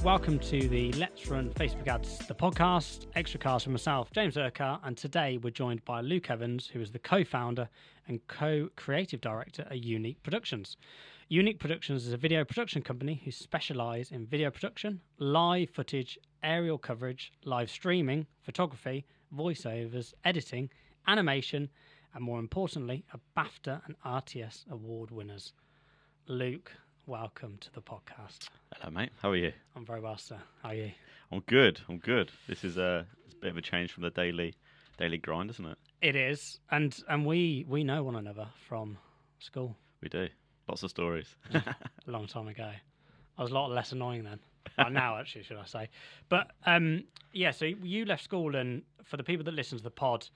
Welcome to the Let's Run Facebook Ads, the podcast, extra cast from myself, James Urquhart, and today we're joined by Luke Evans, who is the co-founder and co-creative director at YouNeek Productions. YouNeek Productions is a video production company who specialise in video production, live footage, aerial coverage, live streaming, photography, voiceovers, editing, animation, and more importantly, are BAFTA and RTS award winners. Luke, welcome to the podcast. Hello, mate. How are you? I'm very well, sir. How are you? I'm good. This is it's a bit of a change from the daily grind, isn't it? It is, and we know one another from school. We do. Lots of stories. A long time ago. I was a lot less annoying then. Now, actually, should I say? But so you left school, and for the people that listen to the pod,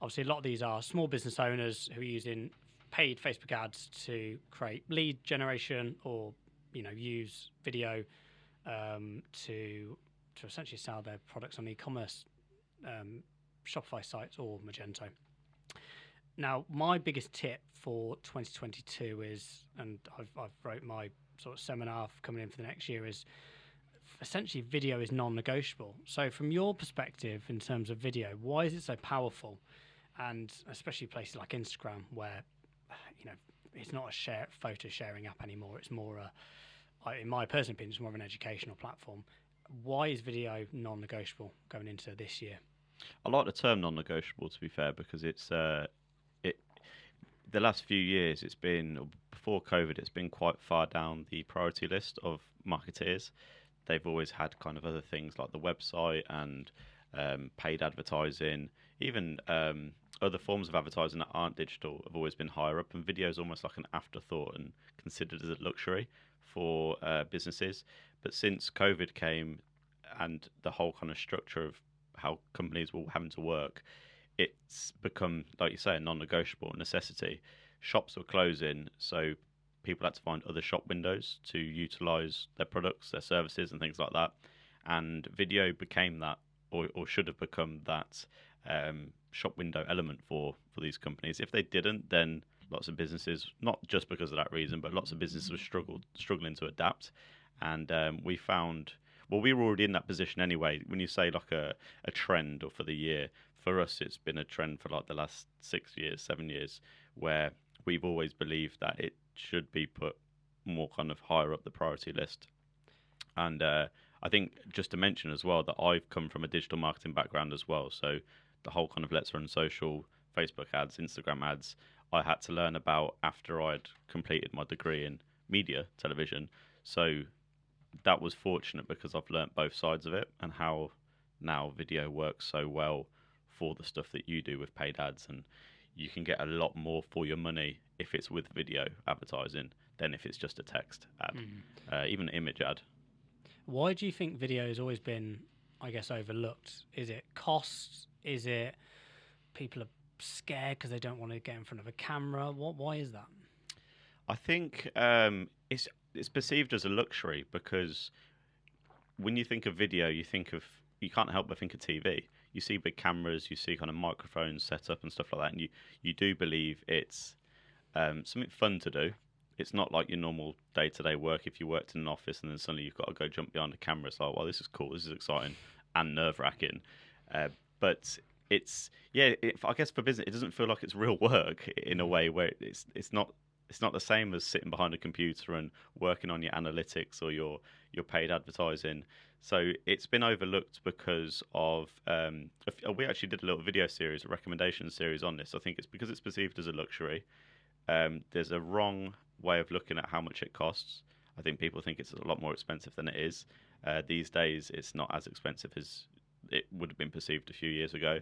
obviously a lot of these are small business owners who are using paid Facebook ads to create lead generation or use video to essentially sell their products on e-commerce Shopify sites or Magento. Now, my biggest tip for 2022 is, and I've wrote my sort of seminar coming in for the next year, is essentially video is non-negotiable. So from your perspective in terms of video, why is it so powerful? And especially places like Instagram where it's not a photo sharing app anymore. It's more in my personal opinion, it's more of an educational platform. Why is video non-negotiable going into this year? I like the term non-negotiable, to be fair, because it's the last few years, it's been, before COVID, it's been quite far down the priority list of marketeers. They've always had kind of other things like the website and paid advertising, even other forms of advertising that aren't digital have always been higher up, and video is almost like an afterthought and considered as a luxury for businesses. But since COVID came and the whole kind of structure of how companies were having to work, it's become, like you say, a non-negotiable necessity. Shops were closing, so people had to find other shop windows to utilise their products, their services and things like that. And video became that, or should have become that shop window element for these companies. If they didn't, then lots of businesses, not just because of that reason, but lots of businesses were struggling to adapt. And we found, well, we were already in that position anyway. When you say like a trend or for the year, for us it's been a trend for like the last 6 years, 7 years, where we've always believed that it should be put more kind of higher up the priority list. And I think just to mention as well that I've come from a digital marketing background as well. So the whole kind of Let's Run social, Facebook ads, Instagram ads, I had to learn about after I'd completed my degree in media, television. So that was fortunate because I've learnt both sides of it and how now video works so well for the stuff that you do with paid ads. And you can get a lot more for your money if it's with video advertising than if it's just a text ad, even an image ad. Why do you think video has always been, I guess, overlooked? Is it cost? Is it people are scared because they don't want to get in front of a camera? Why is that? I think it's perceived as a luxury because when you think of video, you can't help but think of TV. You see big cameras, you see kind of microphones set up and stuff like that, and you do believe it's something fun to do. It's not like your normal day-to-day work. If you worked in an office and then suddenly you've got to go jump behind a camera, it's like, well, this is cool, this is exciting and nerve-wracking. But I guess for business, it doesn't feel like it's real work in a way where it's not the same as sitting behind a computer and working on your analytics or your paid advertising. So it's been overlooked because of we actually did a little video series, a recommendation series on this. I think it's because it's perceived as a luxury. There's a wrong way of looking at how much it costs. I think people think it's a lot more expensive than it is. These days, it's not as expensive as it would have been perceived a few years ago.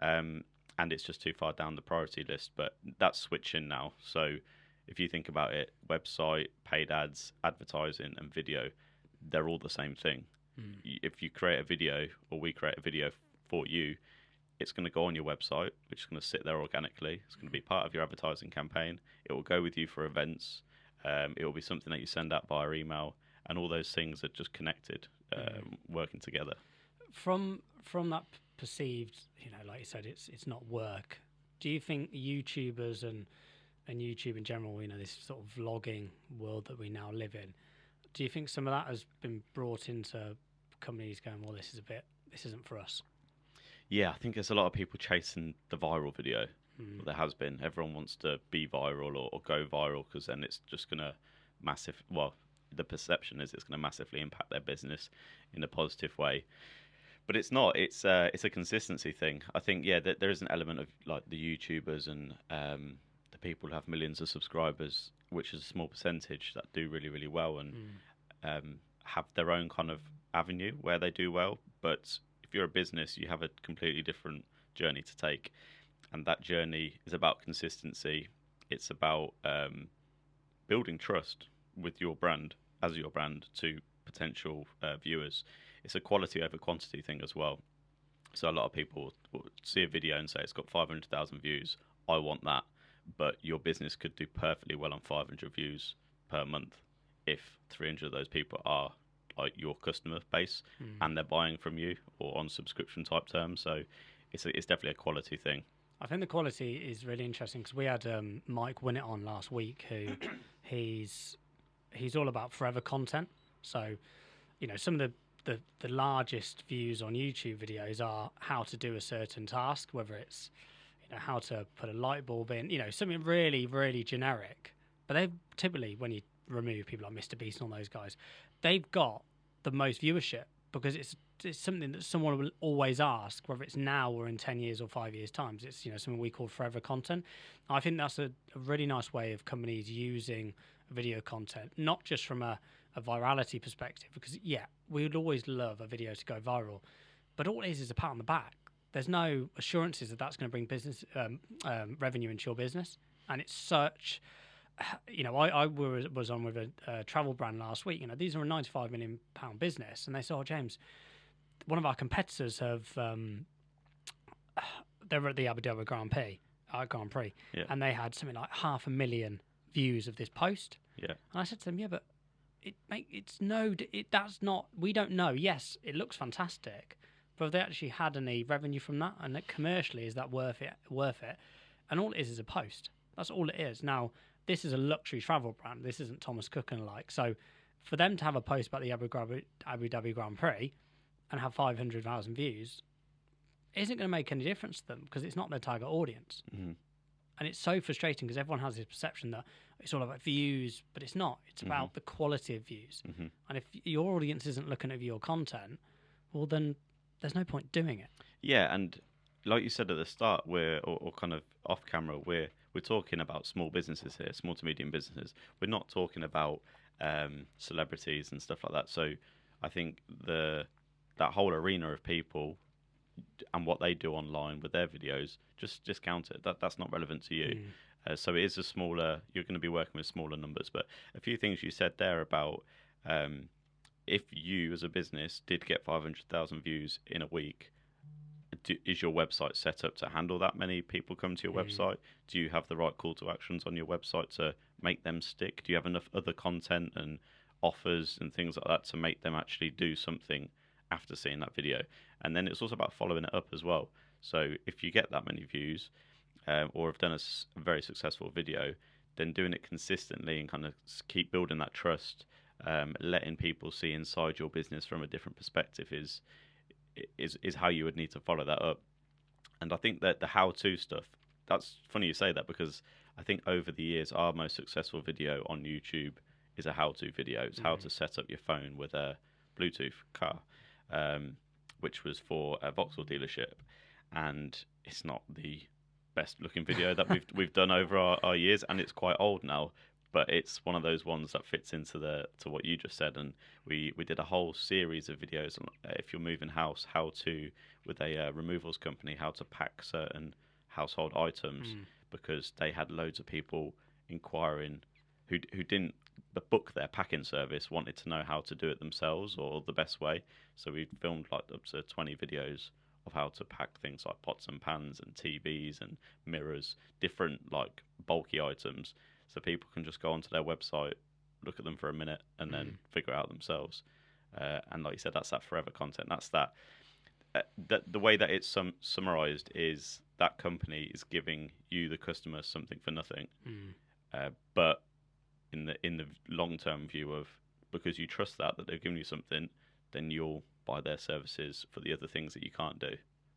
And it's just too far down the priority list. But that's switching now. So if you think about it, website, paid ads, advertising, and video, they're all the same thing. If you create a video, or we create a video for you, it's going to go on your website, which is going to sit there organically. It's going to be part of your advertising campaign. It will go with you for events. It will be something that you send out via email, and all those things are just connected, working together. From that perceived, like you said, it's not work. Do you think YouTubers and YouTube in general, this sort of vlogging world that we now live in, Do you think some of that has been brought into companies going, well, this isn't for us? Yeah, I think there's a lot of people chasing the viral video. There has been. Everyone wants to be viral or go viral because then it's just going to the perception is it's going to massively impact their business in a positive way. But it's not. It's a consistency thing. I think, that there is an element of like the YouTubers and the people who have millions of subscribers, which is a small percentage that do really, really well and have their own kind of avenue where they do well. But if you're a business, you have a completely different journey to take. And that journey is about consistency. It's about building trust with your brand as your brand to potential viewers. It's a quality over quantity thing as well. So a lot of people will see a video and say it's got 500,000 views. I want that. But your business could do perfectly well on 500 views per month if 300 of those people are like your customer base and they're buying from you or on subscription type terms. So it's definitely a quality thing. I think the quality is really interesting because we had Mike Winnett on last week, who he's all about forever content. So, some of the largest views on YouTube videos are how to do a certain task, whether it's how to put a light bulb in, something really, really generic. But they've typically, when you remove people like Mr. Beast and all those guys, they've got the most viewership because it's something that someone will always ask, whether it's now or in 10 years or 5 years' time. It's something we call forever content. I think that's a really nice way of companies using video content, not just from a virality perspective, because we would always love a video to go viral, but all it is a pat on the back. There's no assurances that that's going to bring business revenue into your business, and it's such. I was on with a travel brand last week. These are a £95 million business, and they said, "Oh, James, one of our competitors have they were at the Abu Dhabi Grand Prix, and they had something like 500,000 views of this post." Yeah, and I said to them, "Yeah, but that's not. We don't know. Yes, it looks fantastic, but have they actually had any revenue from that? And commercially, is that worth it? And all it is a post. That's all it is. Now, this is a luxury travel brand. This isn't Thomas Cook and like. So, for them to have a post about the Abu Dhabi Grand Prix and have 500,000 views isn't going to make any difference to them because it's not their target audience. And it's so frustrating because everyone has this perception that it's all about views, but it's not. It's about the quality of views. And if your audience isn't looking at your content, well, then there's no point doing it. Yeah, and like you said at the start, or kind of off camera, we're talking about small businesses here, small to medium businesses. We're not talking about celebrities and stuff like that. So I think that whole arena of people and what they do online with their videos, just discount it. That's not relevant to you. So it is you're going to be working with smaller numbers. But a few things you said there about if you as a business did get 500,000 views in a week, is your website set up to handle that many people come to your website? Do you have the right call to actions on your website to make them stick? Do you have enough other content and offers and things like that to make them actually do something after seeing that video? And then it's also about following it up as well. So if you get that many views or have done a very successful video, then doing it consistently and kind of keep building that trust, letting people see inside your business from a different perspective is how you would need to follow that up. And I think that the how-to stuff, that's funny you say that because I think over the years our most successful video on YouTube is a how-to video. It's how to set up your phone with a Bluetooth car, which was for a Vauxhall dealership, and it's not the best looking video that we've done over our years, and it's quite old now. But it's one of those ones that fits into to what you just said, and we did a whole series of videos on if you're moving house, how to with a removals company, how to pack certain household items because they had loads of people inquiring who didn't book their packing service, wanted to know how to do it themselves or the best way. So we filmed like up to 20 videos of how to pack things like pots and pans and TVs and mirrors, different like bulky items. So people can just go onto their website, look at them for a minute, and then figure it out themselves. And like you said, that's that forever content. That's that. The way that it's summarized is that company is giving you, the customer, something for nothing. But in the long term view of because you trust that they've given you something, then you'll buy their services for the other things that you can't do,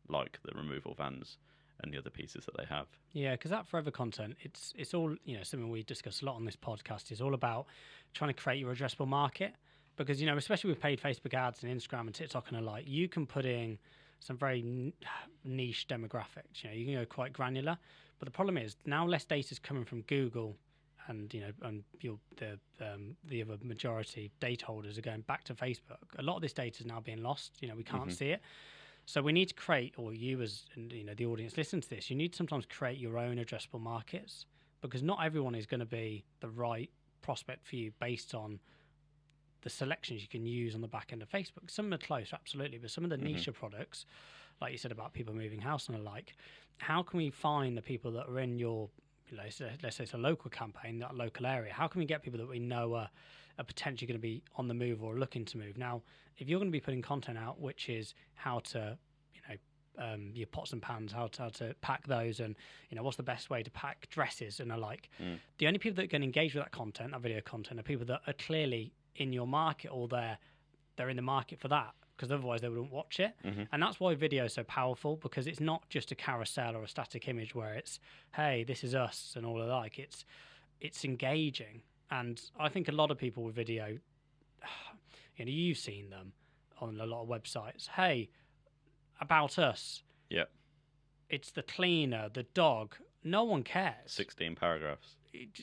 like the removal vans and the other pieces that they have. Yeah, because that forever content, it's all, something we discuss a lot on this podcast, is all about trying to create your addressable market. Because, especially with paid Facebook ads and Instagram and TikTok and the like, you can put in some very niche demographics. You can go quite granular. But the problem is now less data is coming from Google, and the other majority data holders are going back to Facebook. A lot of this data is now being lost. We can't see it. So we need to create, or you as the audience listen to this, you need to sometimes create your own addressable markets, because not everyone is going to be the right prospect for you based on the selections you can use on the back end of Facebook. Some are close, absolutely, but some of the niche products, like you said about people moving house and the like, how can we find the people that are in your, let's say it's a local campaign, that local area? How can we get people that we know are potentially going to be on the move or looking to move? Now, if you're going to be putting content out, which is how to, your pots and pans, how to pack those, and what's the best way to pack dresses and the like, the only people that can engage with that content, that video content, are people that are clearly in your market, or they're in the market for that, because otherwise they wouldn't watch it. And that's why video is so powerful, because it's not just a carousel or a static image where it's, hey, this is us and all the like. It's engaging. And I think a lot of people with video, you've seen them on a lot of websites. Hey, about us. Yeah. It's the cleaner, the dog. No one cares. 16 paragraphs.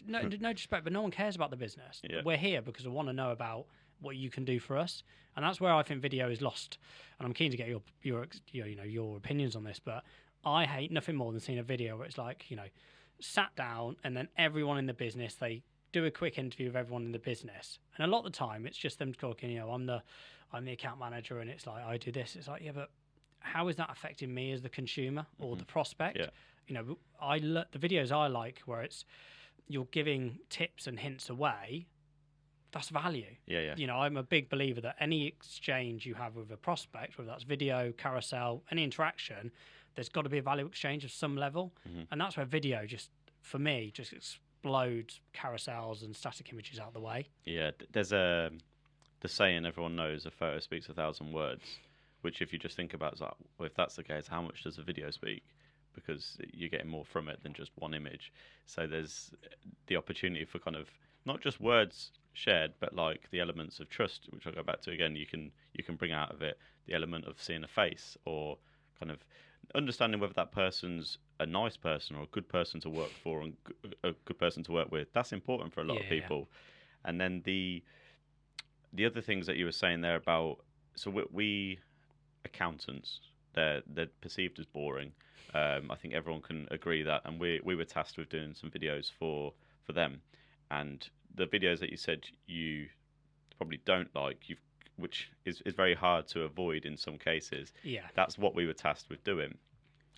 No disrespect, but no one cares about the business. Yeah. We're here because we want to know about what you can do for us, and that's where I think video is lost. And I'm keen to get your opinions on this, but I hate nothing more than seeing a video where it's like, sat down and then everyone in the business, they do a quick interview of everyone in the business, and a lot of the time it's just them talking. I'm the account manager, and it's like, I do this. It's like, yeah, but how is that affecting me as the consumer or the prospect? Yeah. The videos I like where it's you're giving tips and hints away, that's value. Yeah. I'm a big believer that any exchange you have with a prospect, whether that's video, carousel, any interaction, there's got to be a value exchange of some level. And that's where video for me, explodes carousels and static images out of the way. Yeah, there's the saying everyone knows, a photo speaks 1,000 words, which if you just think about, it's like, well, if that's the case, how much does a video speak? Because you're getting more from it than just one image. So there's the opportunity for kind of not just words shared, but like the elements of trust, which I'll go back to again. You can bring out of it the element of seeing a face, or kind of understanding whether that person's a nice person or a good person to work for and a good person to work with. That's important for a lot of people. And then the other things that you were saying there about, so we accountants, they're perceived as boring. I think everyone can agree that, and we were tasked with doing some videos for them, and the videos that you said you probably don't like, which is very hard to avoid in some cases. Yeah, that's what we were tasked with doing,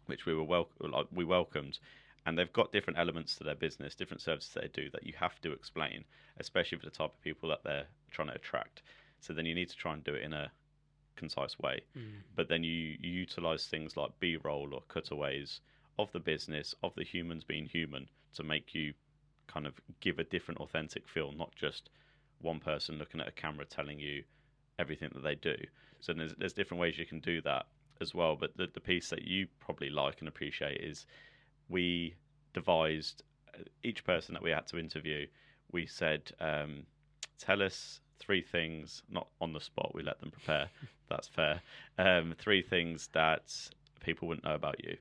which we welcomed, and they've got different elements to their business, different services they do that you have to explain, especially for the type of people that they're trying to attract. So then you need to try and do it in a concise way, but then you utilize things like B-roll or cutaways of the business, of the humans being human, to make you kind of give a different authentic feel, not just one person looking at a camera telling you everything that they do. So there's different ways you can do that as well. But the piece that you probably like and appreciate is we devised, each person that we had to interview, we said, tell us 3 things, not on the spot, we let them prepare, that's fair, 3 things that people wouldn't know about you.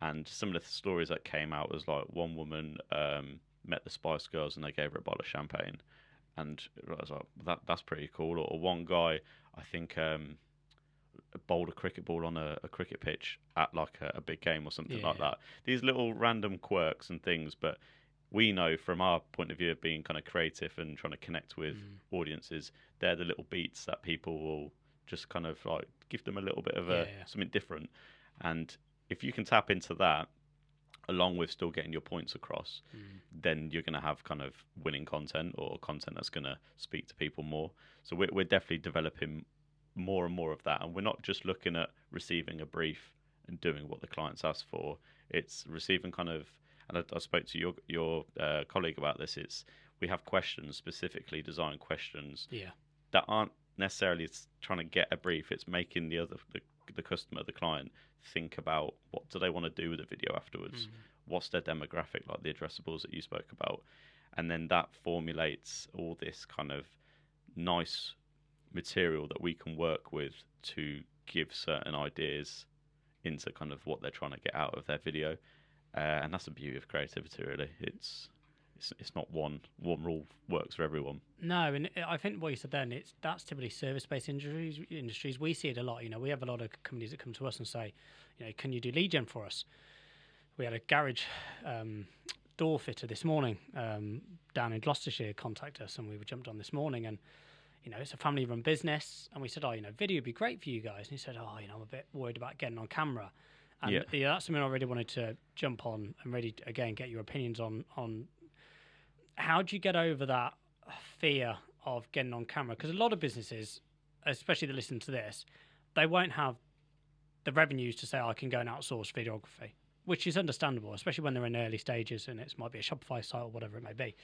And some of the stories that came out was like, one woman met the Spice Girls and they gave her a bottle of champagne, and I was like, that's pretty cool. Or one guy, I think, bowled a cricket ball on a cricket pitch at like a big game or something like that. These little random quirks and things, but we know from our point of view of being kind of creative and trying to connect with audiences, they're the little beats that people will just kind of like give them a little bit of something different. And if you can tap into that, along with still getting your points across, then you're going to have kind of winning content, or content that's going to speak to people more. So we're definitely developing more and more of that. And we're not just looking at receiving a brief and doing what the clients ask for. It's receiving kind of, and I spoke to your colleague about this, it's we have questions, specifically designed questions Yeah. that aren't necessarily trying to get a brief. It's making the customer, the client, think about what do they want to do with the video afterwards. What's their demographic, like the addressables that you spoke about, and then that formulates all this kind of nice material that we can work with to give certain ideas into kind of what they're trying to get out of their video, and that's the beauty of creativity. Really, it's not one rule works for everyone. No, and I think what you said then, that's typically service-based industries. We see it a lot. We have a lot of companies that come to us and say, can you do lead gen for us? We had a garage door fitter this morning down in Gloucestershire contact us, and we were jumped on this morning, and it's a family-run business, and we said, video would be great for you guys, and he said, I'm a bit worried about getting on camera, and that's something I really wanted to jump on and really again get your opinions on. How do you get over that fear of getting on camera? Because a lot of businesses, especially that listen to this, they won't have the revenues to say, I can go and outsource videography, which is understandable, especially when they're in early stages and it might be a Shopify site or whatever it may be.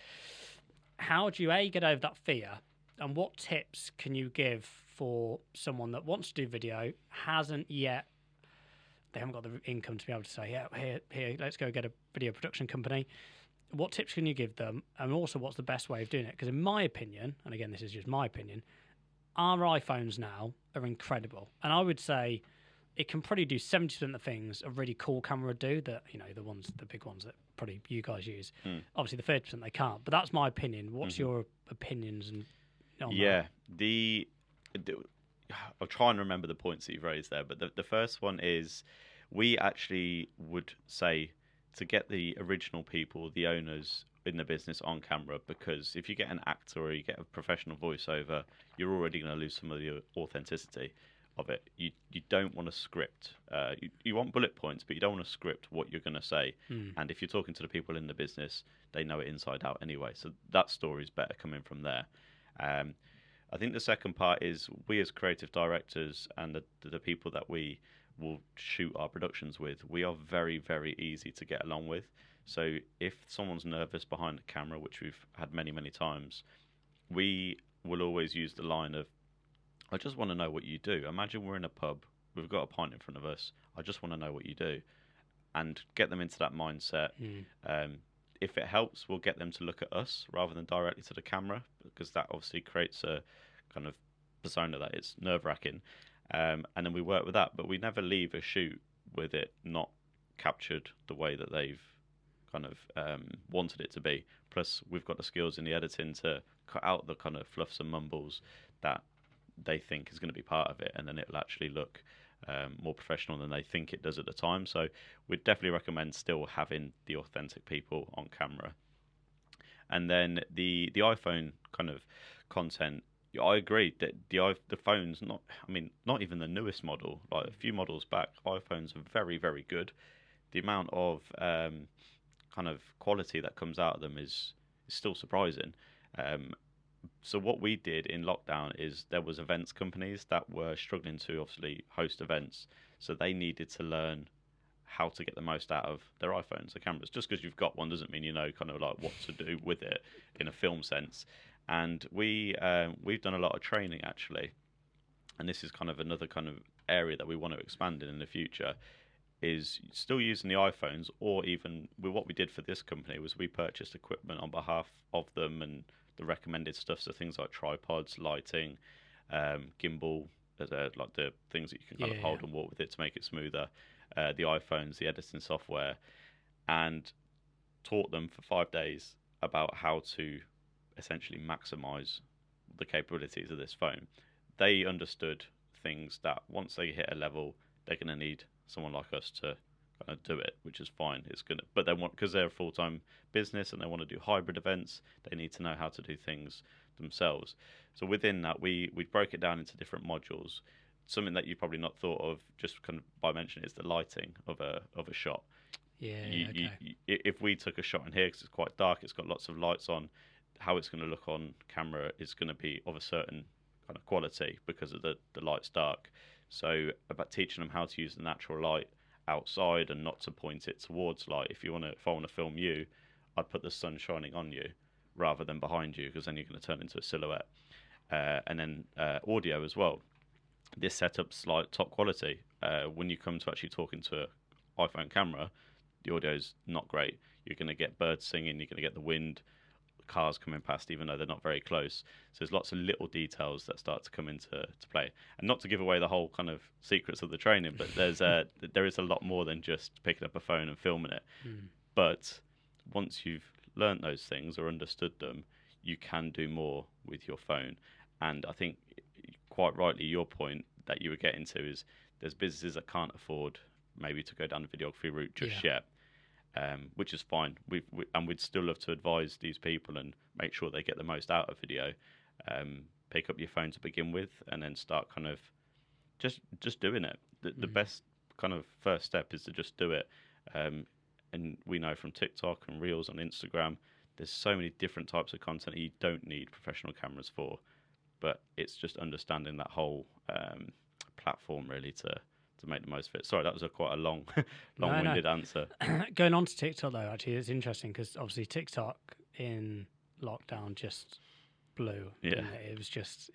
How do you, get over that fear? And what tips can you give for someone that wants to do video, hasn't yet, they haven't got the income to be able to say, here, let's go get a video production company. What tips can you give them? And also, what's the best way of doing it? Because in my opinion, and again, this is just my opinion, our iPhones now are incredible. And I would say it can probably do 70% of the things a really cool camera would do that, the big ones that probably you guys use. Obviously, the 30% they can't. But that's my opinion. What's your opinions on that? I'll try and remember the points that you've raised there. But the first one is we actually would say to get the original people, the owners in the business on camera, because if you get an actor or you get a professional voiceover, you're already going to lose some of the authenticity of it. You don't want to script. You want bullet points, but you don't want to script what you're going to say. And if you're talking to the people in the business, they know it inside out anyway. So that story is better coming from there. I think the second part is we as creative directors and the people that we will shoot our productions with, we are very, very easy to get along with. So if someone's nervous behind the camera, which we've had many, many times, we will always use the line of, I just want to know what you do. Imagine we're in a pub, we've got a pint in front of us, I just want to know what you do. And get them into that mindset. If it helps, we'll get them to look at us rather than directly to the camera, because that obviously creates a kind of persona that is nerve-wracking. And then we work with that, but we never leave a shoot with it not captured the way that they've kind of wanted it to be. Plus, we've got the skills in the editing to cut out the kind of fluffs and mumbles that they think is going to be part of it, and then it'll actually look more professional than they think it does at the time. So we'd definitely recommend still having the authentic people on camera. And then the iPhone kind of content, I agree that the phone's not even the newest model. Like a few models back, iPhones are very, very good. The amount of kind of quality that comes out of them is still surprising. So what we did in lockdown is there was events companies that were struggling to obviously host events, so they needed to learn how to get the most out of their iPhones, the cameras. Just because you've got one doesn't mean you know kind of like what to do with it in a film sense. And we've done a lot of training actually, and this is kind of another kind of area that we want to expand in the future, is still using the iPhones, or even with what we did for this company was we purchased equipment on behalf of them and the recommended stuff, so things like tripods, lighting, gimbal, like the things that you can kind of hold and walk with it to make it smoother, the iPhones, the editing software, and taught them for 5 days about how to essentially maximize the capabilities of this phone. They understood things that once they hit a level, they're going to need someone like us to kind of do it, which is fine. But they want, because they're a full-time business and they want to do hybrid events, they need to know how to do things themselves. So within that, we broke it down into different modules. Something that you've probably not thought of just kind of by mentioning is the lighting of a shot. If we took a shot in here, because it's quite dark, it's got lots of lights on, how it's going to look on camera is going to be of a certain kind of quality because of the light's dark. So about teaching them how to use the natural light outside and not to point it towards light. If I want to film you, I'd put the sun shining on you rather than behind you, because then you're going to turn into a silhouette. And then audio as well. This setup's like top quality. When you come to actually talking to an iPhone camera, the audio's not great. You're going to get birds singing, you're going to get the wind, cars coming past, even though they're not very close. So there's lots of little details that start to come into play. And not to give away the whole kind of secrets of the training, but there is a lot more than just picking up a phone and filming it. But once you've learnt those things or understood them, you can do more with your phone. And I think quite rightly your point that you were getting to is there's businesses that can't afford maybe to go down the videography route just yet, which is fine. And we'd still love to advise these people and make sure they get the most out of video. Pick up your phone to begin with, and then start kind of just doing it. The best kind of first step is to just do it. And we know from TikTok and Reels on Instagram, there's so many different types of content that you don't need professional cameras for. But it's just understanding that whole platform really to make the most of it. Sorry, that was quite a long-winded answer. Going on to TikTok though, actually, it's interesting because obviously TikTok in lockdown just blew. Yeah, it was just.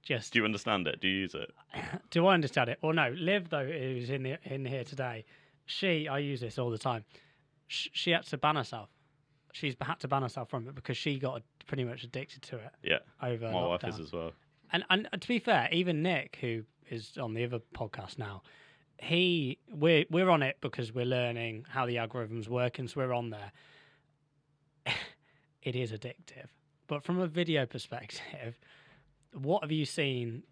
Do you understand it? Do you use it? Do I understand it? Or no? Liv though, who's in here today, I use this all the time. She had to ban herself. She's had to ban herself from it because she got pretty much addicted to it. Yeah, over my lockdown. wife is as well. And to be fair, even Nick, who is on the other podcast now, we're on it because we're learning how the algorithms work, and so we're on there. It is addictive, but from a video perspective, what have you seen?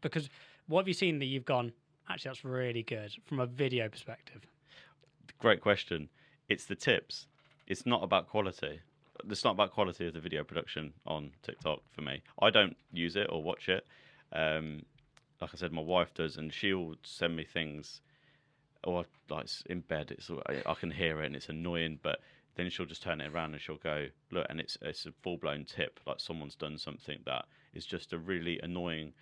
Because what have you seen that you've gone, actually, that's really good from a video perspective? Great question. It's the tips. It's not about quality. It's not about quality of the video production on TikTok for me. I don't use it or watch it. Like I said, my wife does, and she'll send me things, or like in bed. I can hear it, and it's annoying. But then she'll just turn it around and she'll go, look, and it's a full blown tip. Like someone's done something that is just a really annoying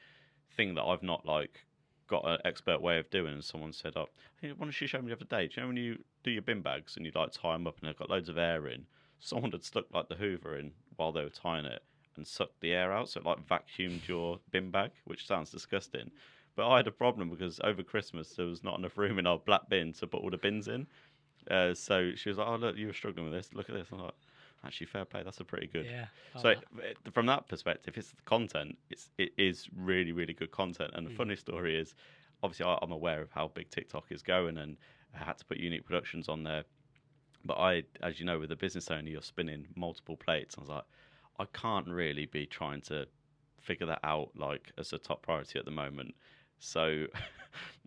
thing that I've not like got an expert way of doing. And someone said, "Oh, why don't you show me the other day? Do you know when you do your bin bags and you like tie them up and they've got loads of air in? Someone had stuck like the Hoover in while they were tying it and sucked the air out, so it like vacuumed your bin bag, which sounds disgusting. But I had a problem because over Christmas there was not enough room in our black bin to put all the bins in. So she was like, "Oh look, you were struggling with this. Look at this." I'm like, "Actually, fair play. That's a pretty good." Yeah. So from that perspective, it's the content. It is really really good content. And the funny story is, obviously, I'm aware of how big TikTok is going, and I had to put YouNeek Productions on there. But as you know, with a business owner, you're spinning multiple plates. I was like, I can't really be trying to figure that out like as a top priority at the moment. So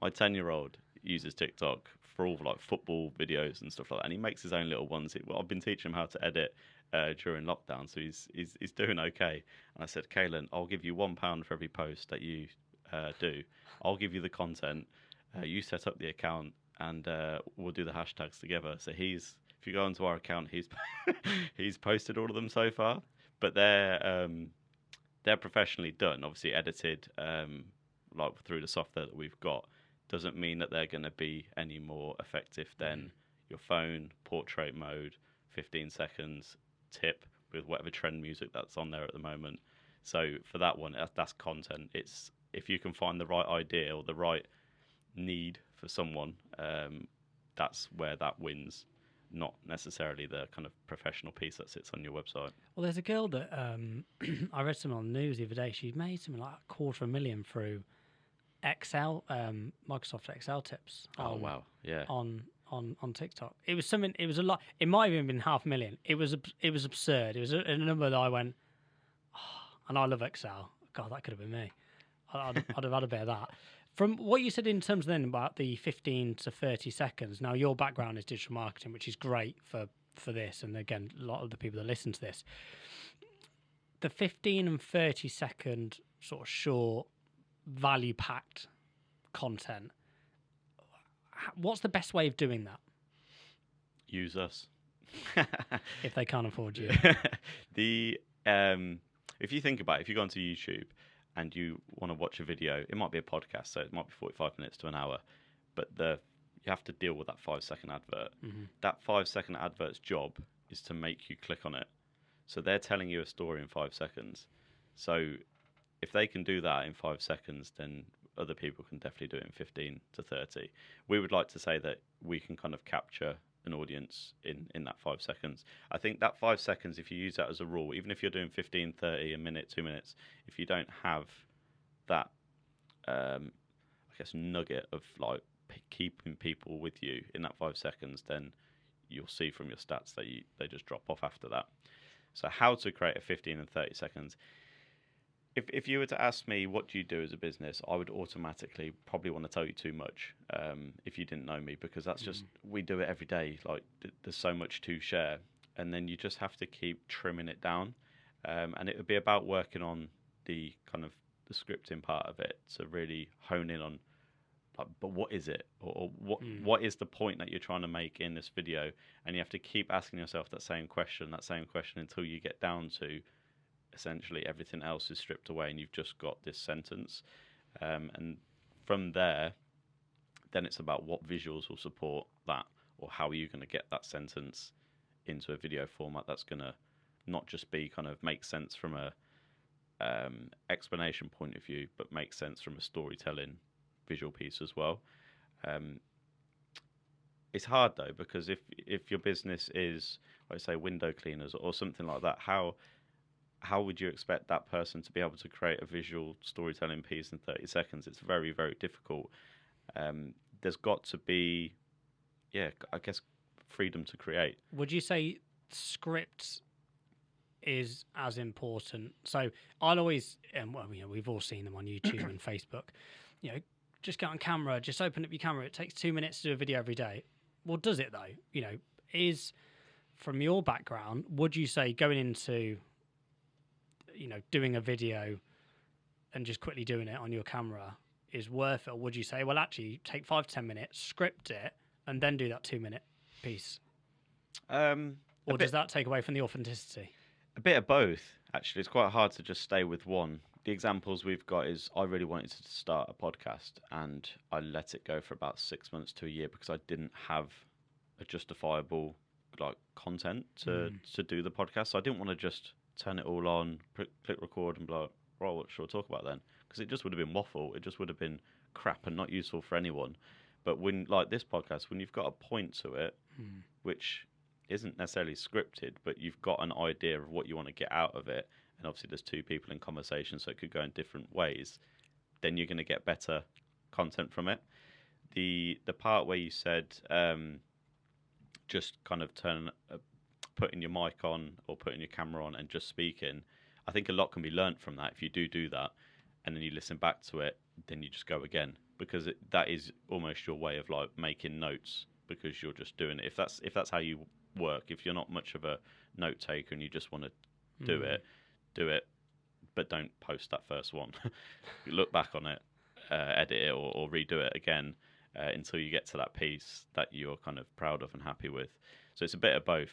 my 10-year-old uses TikTok for all like football videos and stuff like that, and he makes his own little ones. I've been teaching him how to edit during lockdown, so he's doing okay. And I said, Kaylin, I'll give you £1 for every post that you do. I'll give you the content. You set up the account, and we'll do the hashtags together. So if you go onto our account, he's posted all of them so far, but they're professionally done, obviously edited, like through the software that we've got. Doesn't mean that they're going to be any more effective than your phone, portrait mode, 15 seconds, tip with whatever trend music that's on there at the moment. So for that one, that's content. It's if you can find the right idea or the right need for someone, that's where that wins, not necessarily the kind of professional piece that sits on your website. Well, there's a girl that I read something on the news the other day. She made something like $250,000 through Excel, Microsoft Excel tips. Oh wow, yeah. On TikTok, it was something. It was a lot. It might have even been $500,000. It was absurd. It was a number that I went, oh, and I love Excel. God, that could have been me. I'd have had a bit of that. From what you said in terms then about the 15 to 30 seconds. Now your background is digital marketing, which is great for this, and again, a lot of the people that listen to this. The 15 and 30 second sort of short, value-packed content, what's the best way of doing that? Use us. If they can't afford you. If you think about it, if you go onto YouTube and you want to watch a video, it might be a podcast, so it might be 45 minutes to an hour, but you have to deal with that 5-second advert. Mm-hmm. That 5-second advert's job is to make you click on it. So they're telling you a story in 5 seconds. So if they can do that in 5 seconds, then other people can definitely do it in 15 to 30. We would like to say that we can kind of capture an audience in that 5 seconds. I think that 5 seconds, if you use that as a rule, even if you're doing 15, 30, a minute, 2 minutes, if you don't have that, I guess, nugget of like keeping people with you in that 5 seconds, then you'll see from your stats that they just drop off after that. So how to create a 15 and 30 seconds. If you were to ask me what do you do as a business, I would automatically probably want to tell you too much if you didn't know me, because that's just, we do it every day. Like there's so much to share, and then you just have to keep trimming it down. And it would be about working on the kind of the scripting part of it to really hone in on, like, but what is it, or what is the point that you're trying to make in this video? And you have to keep asking yourself that same question until you get down to essentially everything else is stripped away and you've just got this sentence. And from there, then it's about what visuals will support that, or how are you going to get that sentence into a video format that's going to not just be kind of make sense from a explanation point of view, but make sense from a storytelling visual piece as well. It's hard though, because if your business is, like say, window cleaners or something like that, how would you expect that person to be able to create a visual storytelling piece in 30 seconds? It's very, very difficult. There's got to be, I guess, freedom to create. Would you say script is as important? So I'll always, we've all seen them on YouTube and Facebook, just get on camera, just open up your camera. It takes 2 minutes to do a video every day. Well, does it though? Is, from your background, would you say going into doing a video and just quickly doing it on your camera is worth it? Or would you say, well, actually take 5 to 10 minutes, script it, and then do that 2 minute piece? Or does that take away from the authenticity? A bit of both, actually. It's quite hard to just stay with one. The examples we've got is I really wanted to start a podcast and I let it go for about 6 months to a year because I didn't have a justifiable content to do the podcast. So I didn't want to just turn it all on, click record, and be like, right, what should I talk about then? Because it just would have been waffle. It just would have been crap and not useful for anyone. But when, like this podcast, when you've got a point to it, which isn't necessarily scripted, but you've got an idea of what you want to get out of it, and obviously there's two people in conversation, so it could go in different ways, then you're going to get better content from it. The part where you said just kind of putting your mic on or putting your camera on and just speaking, I think a lot can be learnt from that. If you do that and then you listen back to it, then you just go again, because that is almost your way of like making notes, because you're just doing it. If that's how you work, if you're not much of a note taker and you just want to do it, but don't post that first one. You look back on it, edit it or redo it again until you get to that piece that you're kind of proud of and happy with. So it's a bit of both.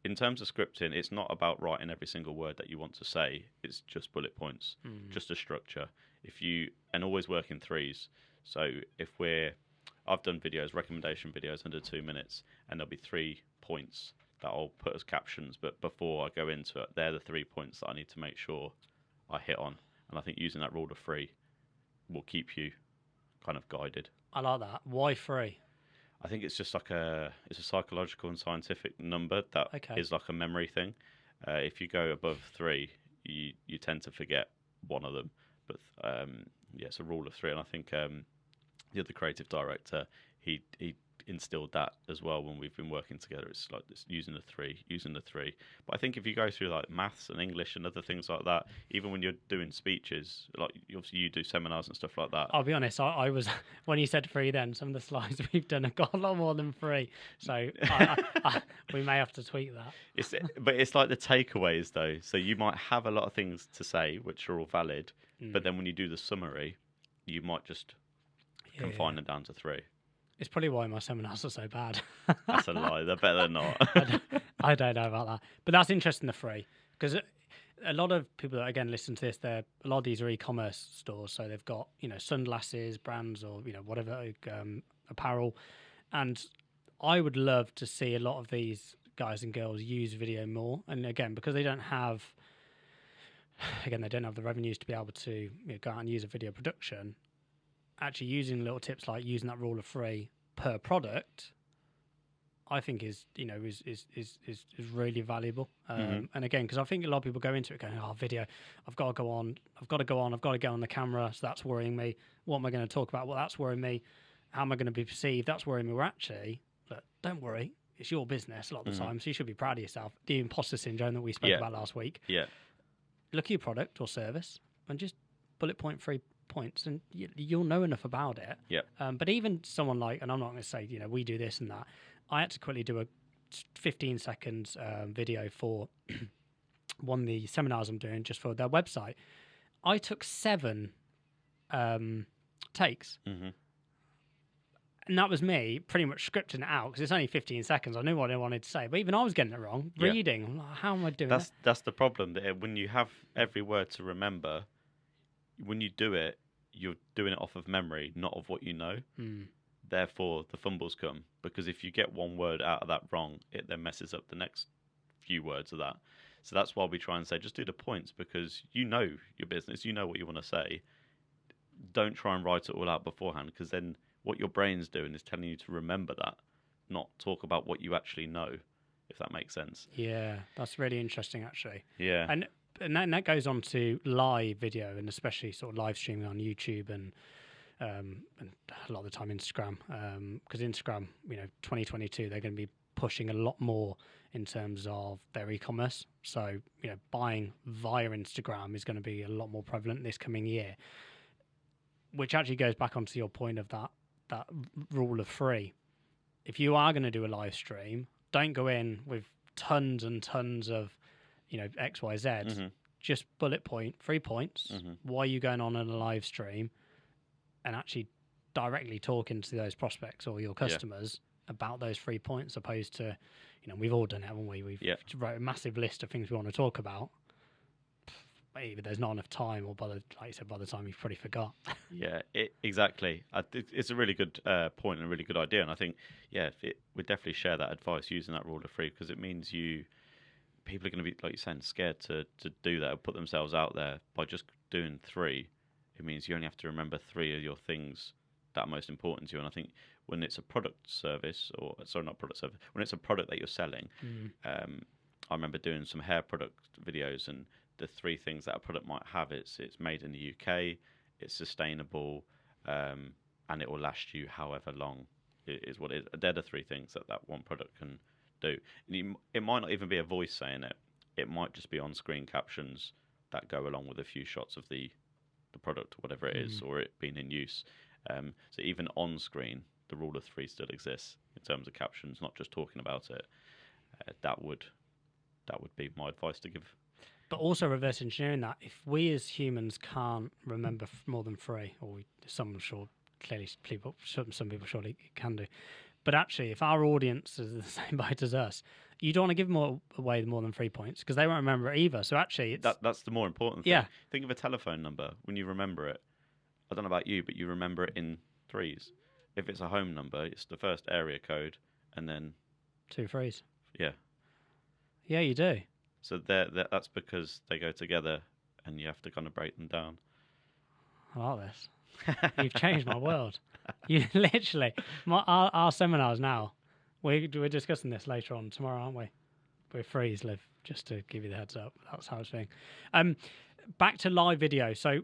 In terms of scripting, it's not about writing every single word that you want to say. It's just bullet points, just a structure. And always work in threes. So I've done recommendation videos under 2 minutes, and there'll be 3 points that I'll put as captions. But before I go into it, they're the 3 points that I need to make sure I hit on. And I think using that rule of 3 will keep you kind of guided. I like that. Why 3? I think it's just like it's a psychological and scientific number that is like a memory thing. If you go above 3, you tend to forget one of them. But it's a rule of 3, and I think the other creative director, he instilled that as well when we've been working together. It's like this, using the three. But I think if you go through like maths and English and other things like that, even when you're doing speeches, like obviously you do seminars and stuff like that. I'll be honest, I was, when you said 3 then, some of the slides we've done have got a lot more than 3. So we may have to tweak that. But it's like the takeaways though. So you might have a lot of things to say, which are all valid, but then when you do the summary, you might just confine them down to 3. It's probably why my seminars are so bad. That's a lie. They're better than not. I don't know about that. But that's interesting, the 3. Because a lot of people that, again, listen to this, a lot of these are e-commerce stores. So they've got, sunglasses, brands, or, whatever, apparel. And I would love to see a lot of these guys and girls use video more. And again, because they don't have the revenues to be able to go out and use a video production, actually using little tips like using that rule of 3 per product, I think is really valuable. And again, because I think a lot of people go into it going, oh, video, I've got to go on the camera, so that's worrying me. What am I going to talk about? Well, that's worrying me. How am I going to be perceived? That's worrying me. Well, actually, look, don't worry. It's your business a lot of the time, so you should be proud of yourself. The imposter syndrome that we spoke about last week. Yeah. Look at your product or service and just bullet point 3 points, and you'll know enough about it. Yeah. But even someone like, and I'm not going to say, we do this and that. I had to quickly do a 15-second video for one of the seminars I'm doing just for their website. I took 7 takes. And that was me pretty much scripting it out because it's only 15 seconds. I knew what I wanted to say, but even I was getting it wrong. Reading, I'm like, how am I doing it? That's the problem. That when you have every word to remember, when you do it, you're doing it off of memory, not of what you know. Therefore, the fumbles come, because if you get one word out of that wrong, it then messes up the next few words of that. So that's why we try and say just do the points, because you know your business, you know what you want to say. Don't try and write it all out beforehand, because then what your brain's doing is telling you to remember that, not talk about what you actually know, if that makes sense. Yeah, that's really interesting, actually. Yeah. And that goes on to live video, and especially sort of live streaming on YouTube and a lot of the time Instagram, because Instagram, 2022, they're going to be pushing a lot more in terms of their e-commerce. So, buying via Instagram is going to be a lot more prevalent this coming year, which actually goes back onto your point of that rule of 3. If you are going to do a live stream, don't go in with tons and tons of, X, Y, Z. Just bullet point, 3 points. Why are you going on in a live stream? And actually directly talking to those prospects or your customers about those 3 points, opposed to, we've all done it, haven't we? We've wrote a massive list of things we want to talk about. Either there's not enough time, or by the time you've probably forgot. Exactly. It's a really good point and a really good idea. And I think, we definitely share that advice using that rule of 3, because it means people are going to be, like you're saying, scared to do that or put themselves out there. By just doing 3, it means you only have to remember 3 of your things that are most important to you. And I think when it's a product service, when it's a product that you're selling, I remember doing some hair product videos, and the 3 things that a product might have, it's made in the UK, it's sustainable, and it will last you however long, is what it is. They're the 3 things that one product can do. And it might not even be a voice saying it. It might just be on-screen captions that go along with a few shots of the product, or whatever it is, or it being in use. So even on screen, the rule of 3 still exists in terms of captions, not just talking about it. That would be my advice to give. But also reverse engineering that, if we as humans can't remember more than 3, or some people surely can do. But actually, if our audience is the same boat as us, you don't want to give them away more than 3 points, because they won't remember it either. So actually, that's the more important thing. Yeah. Think of a telephone number. When you remember it, I don't know about you, but you remember it in 3s. If it's a home number, it's the first area code and then 2 3s. Yeah. Yeah, you do. So that's because they go together, and you have to kind of break them down. I like this. You've changed my world. You literally, our seminars now, we're discussing this later on tomorrow, aren't we? We're freeze, Liv, just to give you the heads up. That's how it's being. Back to live video. So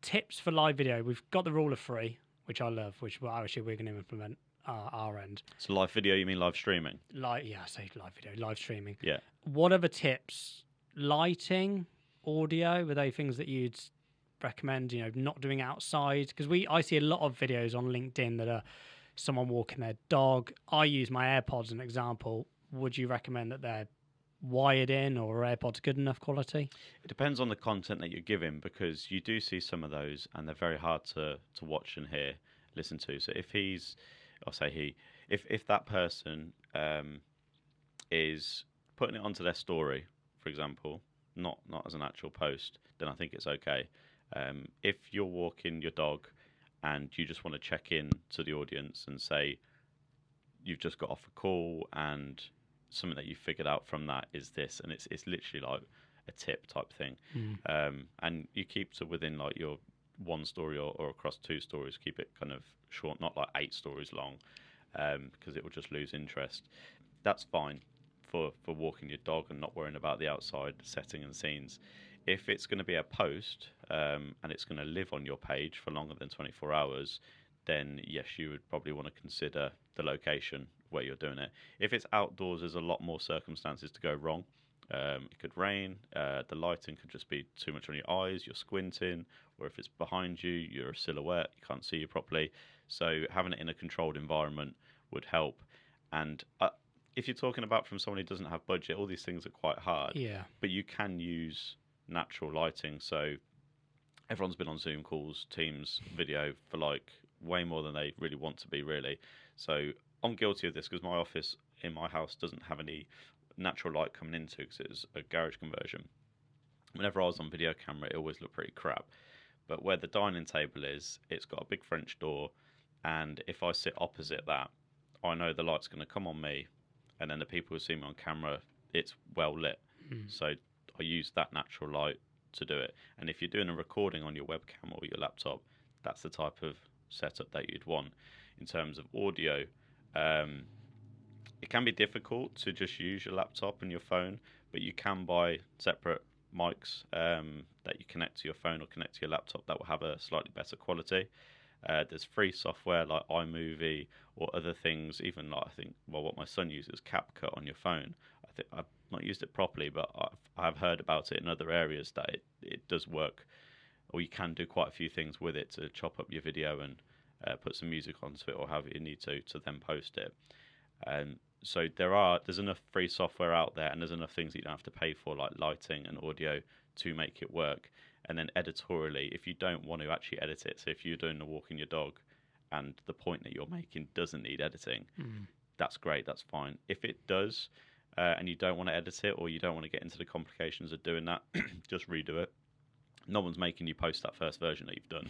tips for live video. We've got the rule of 3, which I love, which we're going to implement our end. So live video, you mean live streaming? I say live video, live streaming. Yeah. What other tips? Lighting, audio, were they things that you'd recommend, not doing outside? Because I see a lot of videos on LinkedIn that are someone walking their dog. I use my AirPods as an example. Would you recommend that they're wired in, or AirPods good enough quality? It depends on the content that you're giving, because you do see some of those and they're very hard to watch and listen to. So if that person is putting it onto their story, for example, not as an actual post, then I think it's okay. If you're walking your dog and you just want to check in to the audience and say you've just got off a call and something that you figured out from that is this, and it's literally like a tip type thing. And you keep to within like your one story or across two stories, keep it kind of short, not like 8 stories long, because it will just lose interest. That's fine for walking your dog and not worrying about the outside setting and scenes. If it's going to be a post and it's going to live on your page for longer than 24 hours, then yes, you would probably want to consider the location where you're doing it. If it's outdoors, there's a lot more circumstances to go wrong. It could rain, the lighting could just be too much on your eyes, you're squinting, or if it's behind you, you're a silhouette, you can't see you properly. So having it in a controlled environment would help. And if you're talking about from someone who doesn't have budget, all these things are quite hard. Yeah. But you can use natural lighting. So everyone's been on Zoom calls, Teams video for like way more than they really want to be, really. So I'm guilty of this because my office in my house doesn't have any natural light coming into because it's a garage conversion. Whenever I was on video camera, it always looked pretty crap. But where the dining table is, it's got a big French door, and if I sit opposite that, I know the light's going to come on me, and then the people who see me on camera, it's well lit. So I use that natural light to do it. And if you're doing a recording on your webcam or your laptop, that's the type of setup that you'd want. In terms of audio, it can be difficult to just use your laptop and your phone, but you can buy separate mics that you connect to your phone or connect to your laptop that will have a slightly better quality. There's free software like iMovie or other things, even like what my son uses, CapCut on your phone. I think I've not used it properly, but I've heard about it in other areas that it does work, or you can do quite a few things with it to chop up your video and put some music onto it or however you need to then post it. So there's enough free software out there, and there's enough things that you don't have to pay for, like lighting and audio, to make it work. And then editorially, if you don't want to actually edit it, so if you're doing a walking your dog and the point that you're making doesn't need editing, that's great, that's fine. If it does, and you don't want to edit it, or you don't want to get into the complications of doing that, just redo it. No one's making you post that first version that you've done.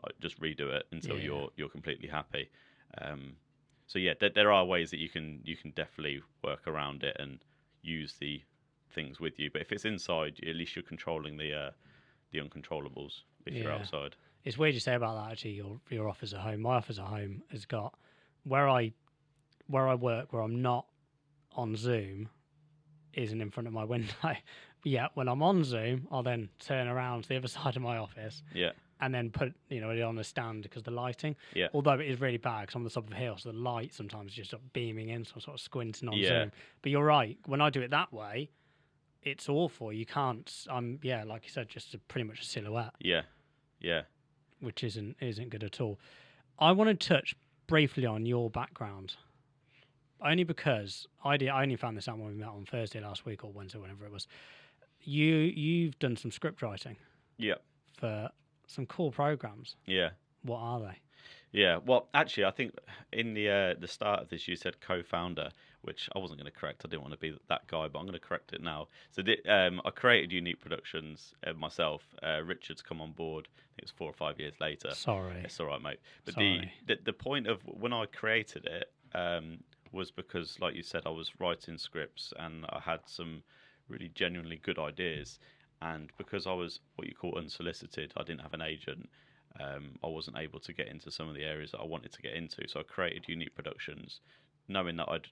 Like, just redo it until you're completely happy. So yeah, there are ways that you can definitely work around it and use the things with you. But if it's inside, at least you're controlling the uncontrollables if you're outside. It's weird you say about that. Actually, your office at home. My office at home has got where I work, where I'm not on Zoom, isn't in front of my window. Yeah, when I'm on Zoom, I'll then turn around to the other side of my office. Yeah. And then put it on a stand because of the lighting. Yeah. Although it is really bad because I'm on the top of a hill, so the light sometimes is just sort of beaming in, so I'm sort of squinting on Zoom. But you're right. When I do it that way, it's awful. You can't. Like you said, just pretty much a silhouette. Yeah. Yeah. Which isn't good at all. I want to touch briefly on your background, only because I only found this out when we met on Thursday last week or Wednesday, whenever it was. You've done some script writing. Yeah. For some cool programs. Yeah. What are they? Yeah. Well, actually, I think in the start of this, you said co-founder, which I wasn't going to correct. I didn't want to be that guy, but I'm going to correct it now. So I created YouNeek Productions myself. Richard's come on board. I think it was 4 or 5 years later. Sorry. It's all right, mate. But Sorry. the point of when I created it was because, like you said, I was writing scripts and I had some really genuinely good ideas. And because I was what you call unsolicited, I didn't have an agent, I wasn't able to get into some of the areas that I wanted to get into. So I created YouNeek Productions, knowing that I'd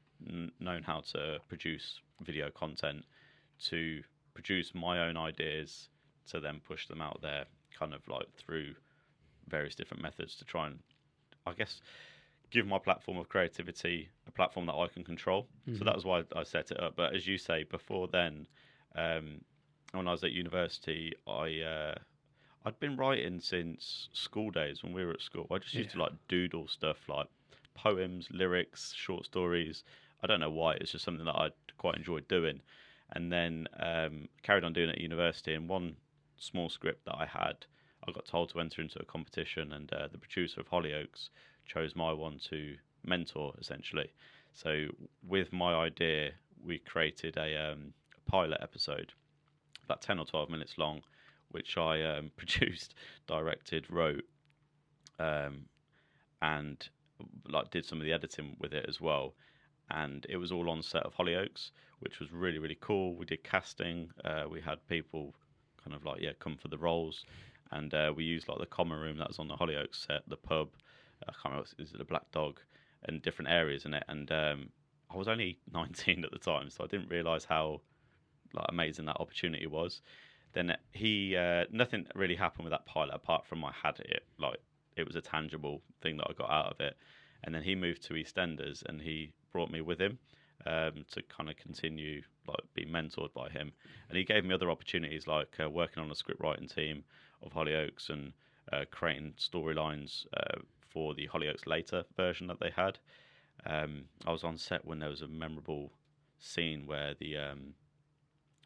known how to produce video content, to produce my own ideas, to then push them out there, kind of like through various different methods to try and, I guess, give my platform of creativity a platform that I can control. So that was why I set it up. But as you say, before then, when I was at university, I'd been writing since school days when we were at school. I just used to like doodle stuff like poems, lyrics, short stories. I don't know why. It's just something that I quite enjoyed doing. And then carried on doing it at university. And one small script that I had, I got told to enter into a competition, and the producer of Hollyoaks chose my one to mentor, essentially. So with my idea, we created a pilot episode, about 10 or 12 minutes long, which I produced, directed, wrote, and like did some of the editing with it as well. and it was all on set of Hollyoaks, which was really, really cool. We did casting. We had people kind of like, come for the roles. And we used like the common room that was on the Hollyoaks set, the pub, I can't remember, is it the Black Dog, and different areas in it. And I was only 19 at the time, so I didn't realise how like amazing that opportunity was. Then nothing really happened with that pilot apart from I had it, like it was a tangible thing that I got out of it. And then he moved to EastEnders, and he brought me with him to kind of continue like being mentored by him. And he gave me other opportunities like working on a script writing team of Hollyoaks and creating storylines for the Hollyoaks later version that they had. I was on set when there was a memorable scene where the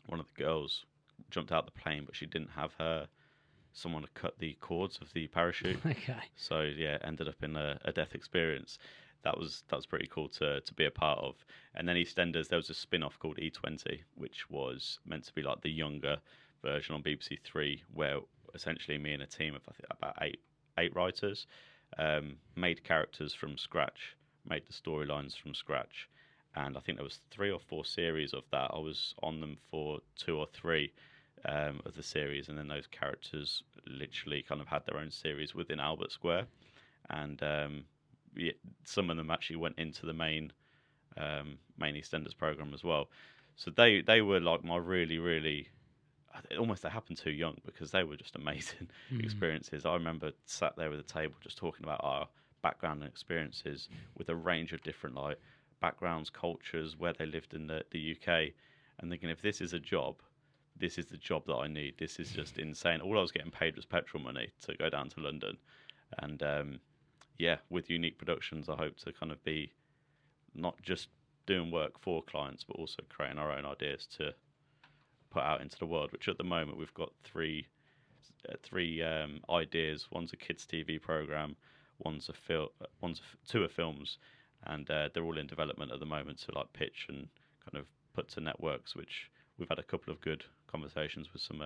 one of the girls jumped out the plane, but she didn't have someone had cut the cords of the parachute. Okay. So yeah, ended up in a death experience. That was pretty cool to be a part of. And then EastEnders, there was a spin-off called E20, which was meant to be like the younger version on BBC Three, where essentially me and a team of I think about eight writers made characters from scratch, made the storylines from scratch, and I think there was 3 or 4 series of that. I was on them for 2 or 3 of the series, and then those characters literally kind of had their own series within Albert Square, and some of them actually went into the main EastEnders program as well. So they were like my really almost they happened too young because they were just amazing experiences. I remember sat there with a table just talking about our background and experiences with a range of different like backgrounds, cultures, where they lived in the UK, and thinking if this is a job, this is the job that I need. This is just insane. All I was getting paid was petrol money to go down to London. And with YouNeek Productions, I hope to kind of be not just doing work for clients, but also creating our own ideas to put out into the world, which at the moment we've got three ideas. One's a kids TV program, two are films, and they're all in development at the moment to like pitch and kind of put to networks, which we've had a couple of good conversations with some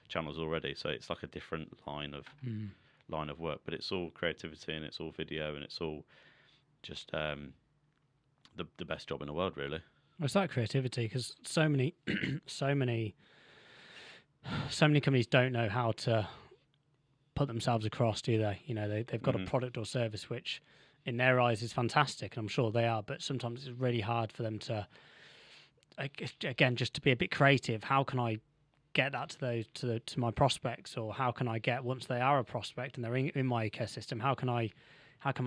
channels already. So it's like a different line of work, but it's all creativity and it's all video and it's all just the best job in the world, really. It's that creativity because so many companies don't know how to put themselves across, do they? You know, they've got a product or service which in their eyes is fantastic, and I'm sure they are, but sometimes it's really hard for them to, again, just to be a bit creative. How can I get that to my prospects, or how can I get, once they are a prospect and they're in my ecosystem, how can I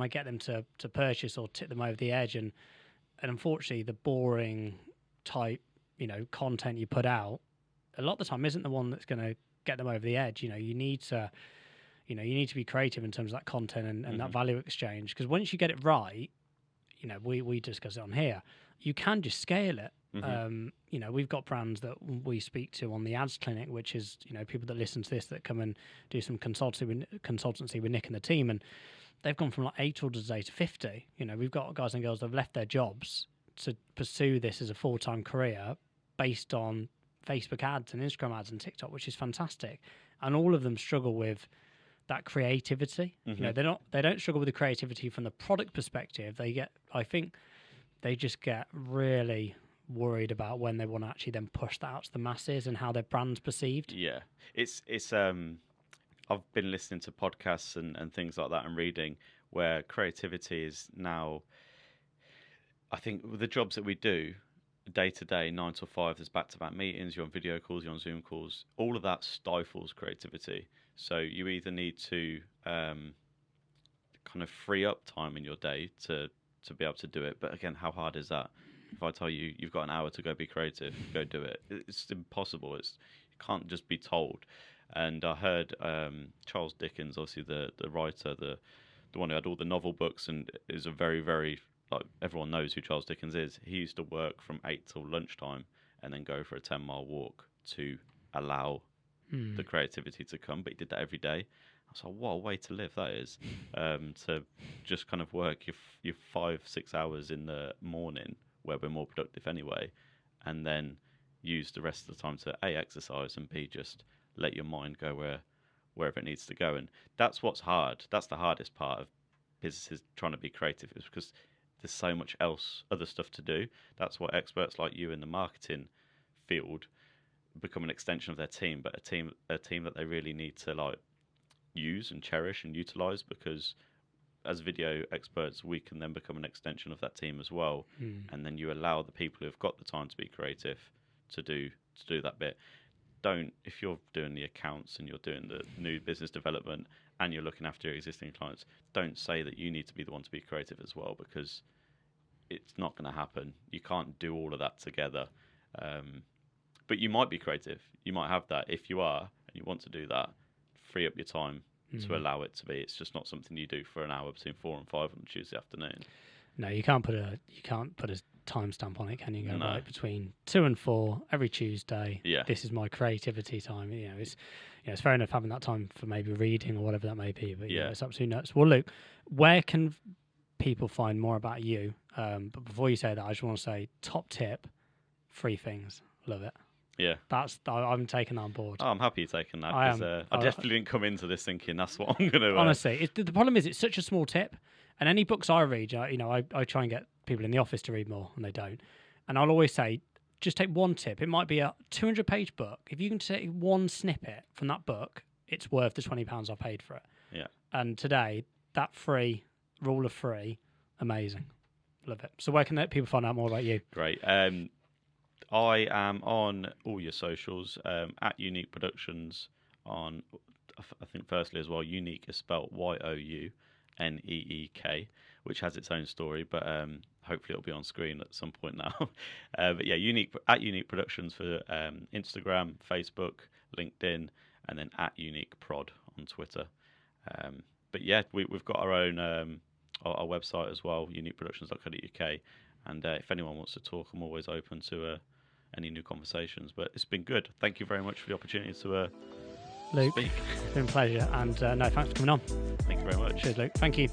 get them to purchase or tip them over the edge? And unfortunately, the boring type, content you put out a lot of the time isn't the one that's going to get them over the edge. You need to be creative in terms of that content and that value exchange, because once you get it right, we discuss it on here, you can just scale it. We've got brands that we speak to on the ads clinic, which is people that listen to this that come and do some consultancy with Nick and the team, and they've gone from like 8 orders a day to 50. We've got guys and girls that have left their jobs to pursue this as a full-time career based on Facebook ads and Instagram ads and TikTok, which is fantastic. And all of them struggle with that creativity. They don't struggle with the creativity from the product perspective. I think they just get really worried about when they want to actually then push that out to the masses and how their brand's perceived. Yeah, it's I've been listening to podcasts and things like that and reading where creativity is now, I think with the jobs that we do day to day, 9 to 5, there's back-to-back meetings, you're on video calls, you're on Zoom calls, all of that stifles creativity. So you either need to kind of free up time in your day to be able to do it. But again, how hard is that? If I tell you you've got an hour to go be creative, go do it. It's impossible. You can't just be told. And I heard Charles Dickens, obviously the writer, the one who had all the novel books, and is a very, very, like, everyone knows who Charles Dickens is. He used to work from 8 till lunchtime and then go for a 10-mile walk to allow the creativity to come. But he did that every day. I was like, what a way to live that is. To just kind of work your 5-6 hours in the morning where we're more productive anyway, and then use the rest of the time to A, exercise, and B, just let your mind go wherever it needs to go. And that's what's hard. That's the hardest part of businesses trying to be creative, is because there's so much other stuff to do. That's why experts like you in the marketing field become an extension of their team, but a team that they really need to like use and cherish and utilize, because as video experts we can then become an extension of that team as well. And then you allow the people who've got the time to be creative to do that bit. Don't, if you're doing the accounts and you're doing the new business development and you're looking after your existing clients, don't say that you need to be the one to be creative as well, because it's not going to happen. You can't do all of that together. But you might be creative. You might have that. If you are and you want to do that, free up your time to allow it to be. It's just not something you do for an hour between 4 and 5 on a Tuesday afternoon. No, you can't put a timestamp on it, can you? Go right between 2 and 4 every Tuesday. Yeah. This is my creativity time. It's fair enough having that time for maybe reading or whatever that may be. But it's absolutely nuts. Well, Luke, where can people find more about you? But before you say that, I just want to say top tip: 3 things. Love it. Yeah, I'm taking that on board. Oh, I'm happy you're taking that, because I definitely didn't come into this thinking that's what I'm going to. Honestly, the problem is it's such a small tip, and any books I read, I try and get people in the office to read more, and they don't. And I'll always say, just take one tip. It might be a 200-page book. If you can take one snippet from that book, it's worth the £20 I paid for it. Yeah. And today, that rule of 3, amazing. Love it. So where can people find out more about you? Great. I am on all your socials, at YouNeek Productions on, I think firstly as well, YouNeek is spelled YOUNEEK, which has its own story, but hopefully it'll be on screen at some point now. But yeah, at YouNeek Productions for Instagram, Facebook, LinkedIn, and then at YouNeek Prod on Twitter. But yeah, we've got our own our website as well, uniqueproductions.co.uk. And if anyone wants to talk, I'm always open to any new conversations. But it's been good. Thank you very much for the opportunity to Luke, speak. It's been a pleasure. And no, thanks for coming on. Thank you very much. Cheers, Luke. Thank you.